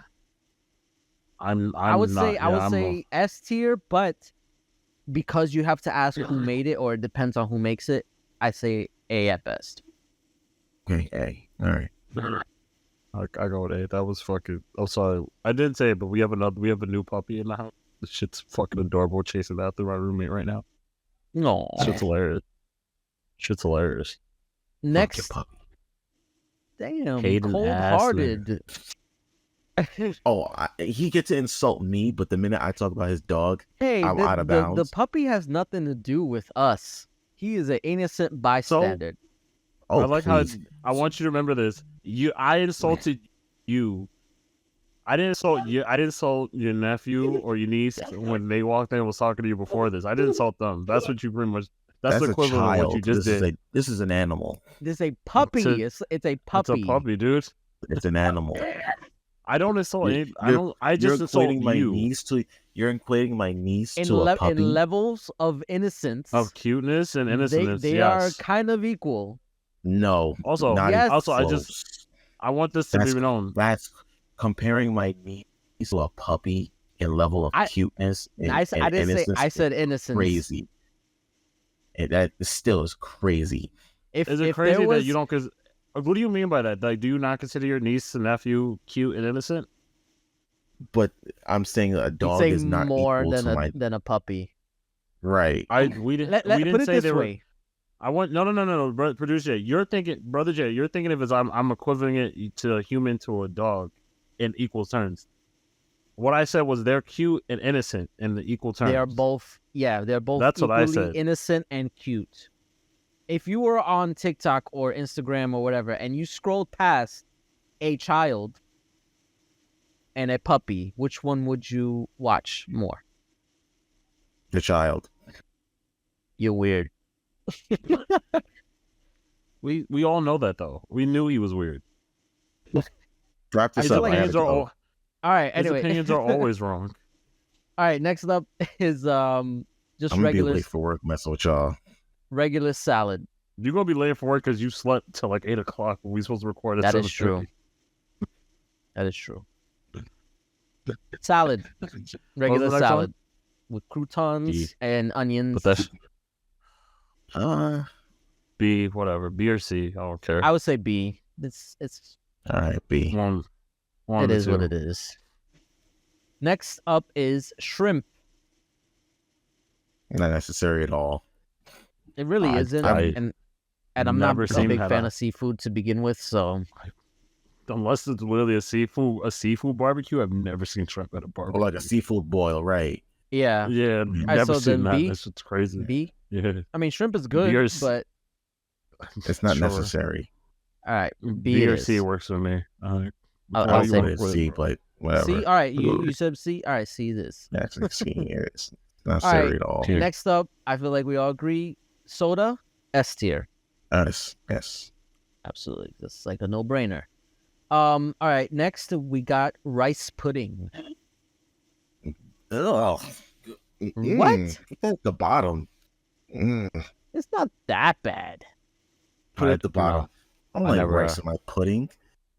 I'm I would not, say yeah, I would I'm say S tier, but because you have to ask who made it or it depends on who makes it, I say A at best. Okay, A. All right. I go with A. That was fucking. I'm sorry. I didn't say it, but we have a new puppy in the house. The shit's fucking adorable, chasing after my roommate right now. No. Shit's hilarious. Shit's hilarious. Next, Fucking damn, Hayden cold-hearted. puppy. Oh, he gets to insult me, but the minute I talk about his dog, Hey, I'm out of the bounds. puppy has nothing to do with us. He is an innocent bystander. oh, I like how please. I want you to remember this. I insulted you. I didn't insult you. I didn't insult your nephew or your niece when they walked in and was talking to you before this. I didn't insult them. That's what you pretty much. That's the a equivalent child. of what you just did. This is an animal. This is a puppy. It's a puppy. It's a puppy, dude. It's an animal. I don't insult. You're- any, I don't. I just You're insult equating my you. niece to. You're equating my niece In, to a puppy. in levels of innocence, Of cuteness and innocence. they yes. are kind of equal. No. Also, not Yes. even also, close. I want this to That's- be known. That's comparing my niece to a puppy in level of I- cuteness and, I and didn't say. innocence I is said innocence. crazy. And that still is crazy. If Is it if crazy there was, that you don't? Cause what do you mean by that? Like, do you not consider your niece and nephew cute and innocent? But I'm saying a you'd dog say is not more equal than to a my than a puppy. right. We didn't. Let we didn't put it say this they were. way. I want no. Producer Jay, you're thinking, brother Jay, you're thinking of as I'm equivalent it to a human to a dog in equal terms. What I said was they're cute and innocent in the equal terms. They are both, they're both That's what I equally said. innocent and cute. If you were on TikTok or Instagram or whatever, and you scrolled past a child and a puppy, which one would you watch more? The child. You're weird. We all know that though. We knew he was weird. Wrap this His up. I gotta opinions are go. all, All right. his Anyway, opinions are always wrong. all right. Next up is just I'm gonna be regular late for work messing with y'all. regular salad. You're gonna be late for work because you slept till like 8 o'clock when we supposed to record at That is 7:30. true. That is true. Salad, regular the next salad with croutons B. and onions. But that's Uh, B, whatever. B or C. I don't care. I would say B. It's all right, B. One it of the is what two. it is. Next up is shrimp. Not necessary at all. It really I- isn't, I and I'm not never a seen big how fan to- of seafood to begin with. So Unless it's literally a seafood barbecue, I've never seen shrimp at a Or barbecue. like a seafood boil, right? yeah, Yeah, right, never so seen then that. B? This shit's crazy. B. Yeah, I mean, shrimp is good, B or C. but It's not Sure. necessary. all right, B, B it or is. C works for me. I'll I say say want it's with C, it. but whatever. C. All right, you said C. All right, C this. That's a C. It's not necessary at all. Here. Next up, I feel like we all agree. Soda, S tier. Yes. Absolutely, that's like a no-brainer. All right. Next, we got rice pudding. Oh. What? At the bottom. It's not that bad. Put it at the bottom. I don't I like never rice in my pudding.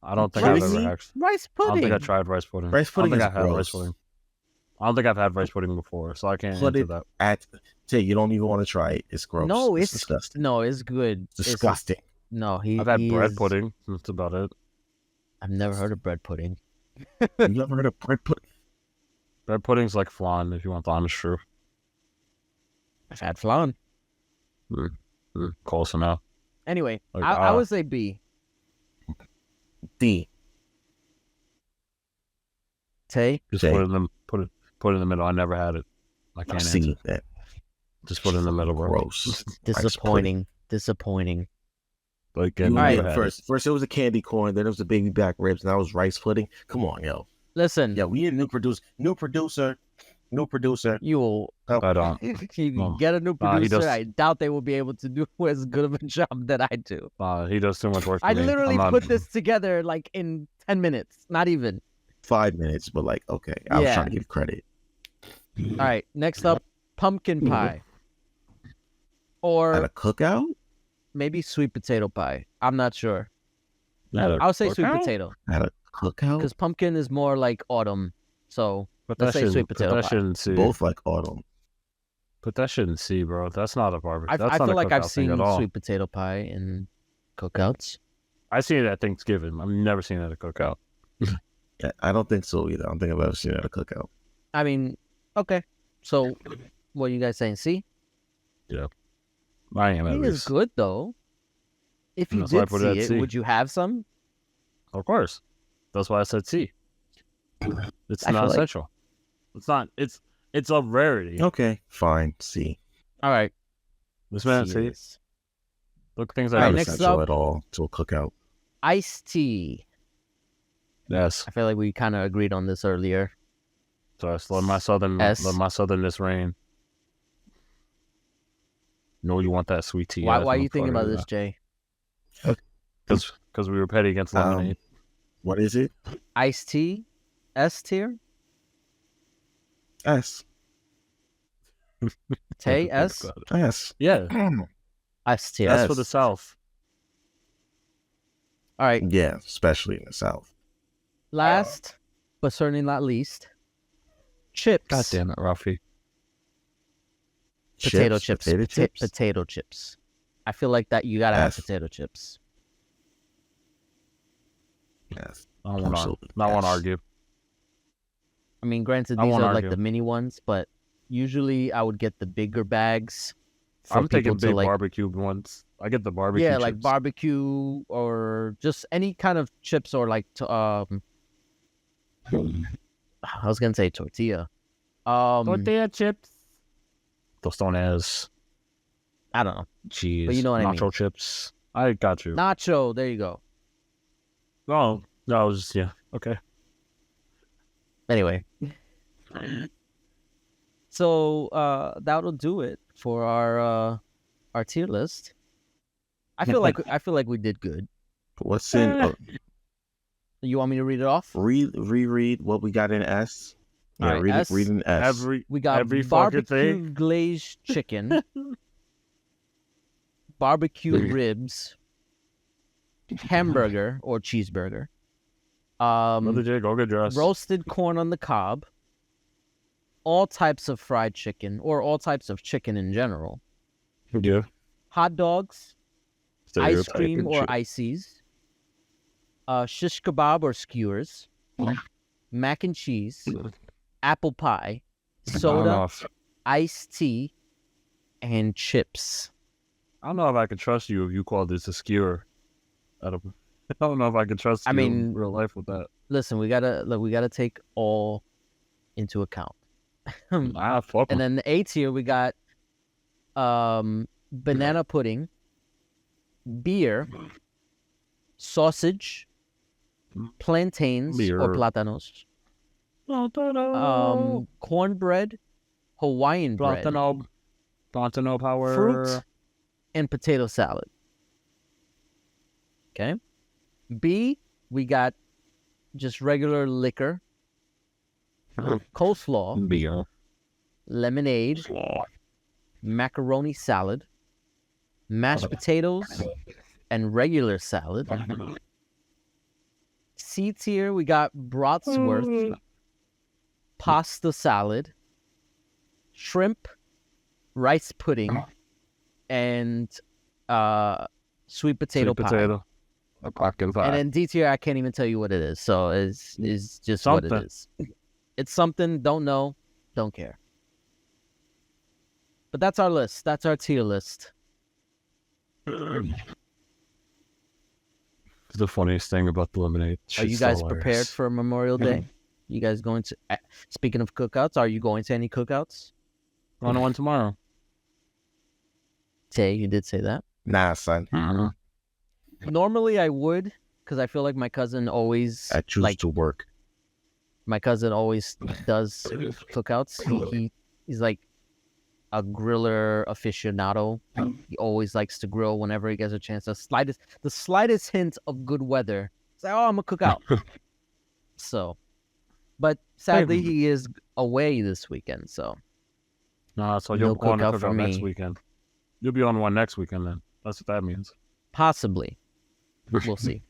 I don't think Really? I've ever actually. Rice I don't pudding. think I tried rice pudding. Rice pudding I is don't think I've had rice gross. pudding. I don't think I've had rice pudding before, so I can't Put answer it that. at Tay, you don't even want to try it. It's gross. No, it's it's disgusting. No, it's good. It's disgusting. No, he. I've had he bread is- pudding. That's about it. I've never heard of bread pudding. You never heard of bread pudding? Bread pudding's like flan, if you want the honest truth. I've had flan. Close enough. Anyway, Like, I would say B. D. Tay. Just J. put it in the middle. I never had it. I can't answer. C. That Just put it in the middle, bro. gross. Disappointing. Disappointing. Like, You again, All right. never had it. First it was a candy corn, then it was the baby back ribs, now it's rice pudding. Come on, yo. Listen, Yeah, we need a new producer. New producer. you will I don't. you No. get a new he producer. does- I doubt they will be able to do as good of a job that I do. He does too much work for I me. literally I'm not- put this together like in 10 minutes. Not even. 5 minutes, but like, okay. I was Yeah. trying to give credit. All right. Next up, pumpkin pie. At Or a cookout? maybe sweet potato pie. I'm not sure. At a I would say sweet cookout? potato. At a cookout? Because pumpkin is more like autumn. So Put let's that say shit, sweet put potato that pie. shit in C. Both like autumn. Put that shit in C, bro. That's not a barbecue. I That's not feel a like I've cookout thing seen at all. sweet potato pie in cookouts. I seen it at Thanksgiving. I've never seen it at a cookout. Yeah, I don't think so either. I don't think I've ever seen it at a cookout. I mean, okay. So what are you guys saying? C? I am at It is least. good though. If you That's why I did put it see at it, C. would you have some? Of course. That's why I said C. It's I feel not like- essential. It's not. It's a rarity. Okay, fine. C. All right. This man, C see, is. look things All I right, Not never next seen. essential up- at all to a cookout. Iced tea. Yes. I feel like we kind of agreed on this earlier. So I let my S. southernness reign. No, you want that sweet tea. Why are you thinking about this, Jay? Because we were petty against lemonade. What is it? Iced tea? S tier? S. Tay? S? S. Yeah, S tier. that's S. for the South. All right. Yeah, especially in the South. Last, but certainly not least, chips. God damn it, Ralphie. Potato chips. Potato chips. Potato chips. I feel like that you gotta have S. potato chips. Yes. I don't want to. Absolutely, Not want to yes. argue. I mean, granted, I these won't are like argue. the mini ones, but usually I would get the bigger bags. For I'm taking people to big like, barbecue ones. I get the barbecue. yeah, like chips. barbecue or just any kind of chips or like I was gonna say tortilla. Tortilla chips. Tostones. I don't know. Cheese. But you know what I nacho mean. chips. I got you. Nacho. There you go. Oh, no, I was just, yeah. Okay. Anyway. So that'll do it for our tier list. I feel like we did good. What's in? You want me to read it off? Reread what we got in S. Yeah, All right, S. read in S. We got every fucking barbecue thing. glazed chicken, barbecue ribs, hamburger or cheeseburger, Brother Jay, go get dressed. roasted corn on the cob, all types of fried chicken or all types of chicken in general, Yeah. hot dogs, ice Stereotype cream and or shit. ices, shish kebab or skewers, mac and cheese, apple pie, soda, Off. iced tea, and chips. I don't know if I could trust you if you called this a skewer. I don't know if I could trust you in real life with that. Listen, we gotta take all into account. Fuck 'em. And then the A tier, we got banana pudding, beer, sausage, plantains Beer. or plátanos, cornbread, Hawaiian bread, Plátano power. fruit, and potato salad. Okay. B, we got just regular liquor, coleslaw, Beer. lemonade, macaroni salad, mashed potatoes, and regular salad. C tier, we got Brotsworth, pasta salad, shrimp, rice pudding, and sweet potato pie. A pumpkin pie. And then D tier, I can't even tell you what it is. So it's just Something. what it is. It's something, don't know, don't care. But that's our list. That's our tier list. The funniest thing about the lemonade. Are you guys prepared for Memorial Day? You guys going to, speaking of cookouts, are you going to any cookouts? Going to one tomorrow? Tay, you did say that. Nah, son. Normally I would, because I feel like my cousin always, I choose to work. my cousin always does cookouts. He's like a griller aficionado. He always likes to grill whenever he gets a chance. The slightest hint of good weather, it's like, oh, I'm gonna cook out. So, but sadly, he is away this weekend. So, Nah, so No you'll go on a cookout for cookout next me. weekend. You'll be on one next weekend then. That's what that means. possibly, we'll see.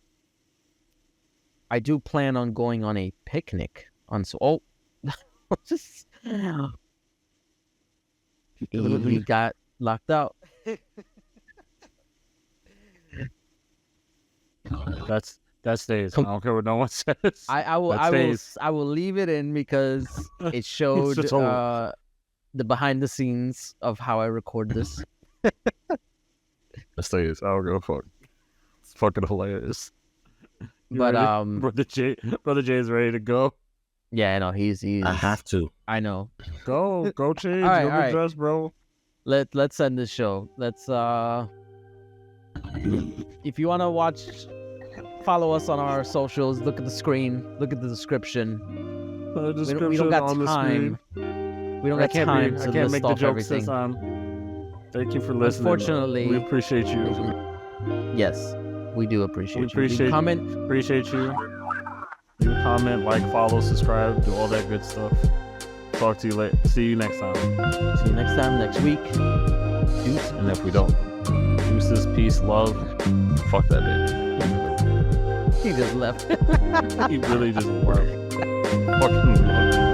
I do plan on going on a picnic on just he got locked out. That stays. I don't care what no one says. I will leave it in because it showed just over. the behind the scenes of how I record this. That stays. I don't give a fuck. It's fucking hilarious. You But ready? Brother Jay is ready to go. yeah, I know he's I have to. I know. Go change. All right, Go all get right. dressed, bro. Let's end this show. Let's if you want to follow us on our socials, look at the screen, look at the description. We don't got on the time. screen. We don't I got can't time be, to I can't list make the off jokes everything. this time. Thank you for listening. Unfortunately- we appreciate you. Yes, we do appreciate We you. appreciate Comment. Appreciate you. Leave a comment, like, follow, subscribe, do all that good stuff. Talk to you later. See you next time. See you next time, next week. Deuce. And if we don't, deuces, peace, love. Fuck that bitch. He just left. He really just left. Fucking love.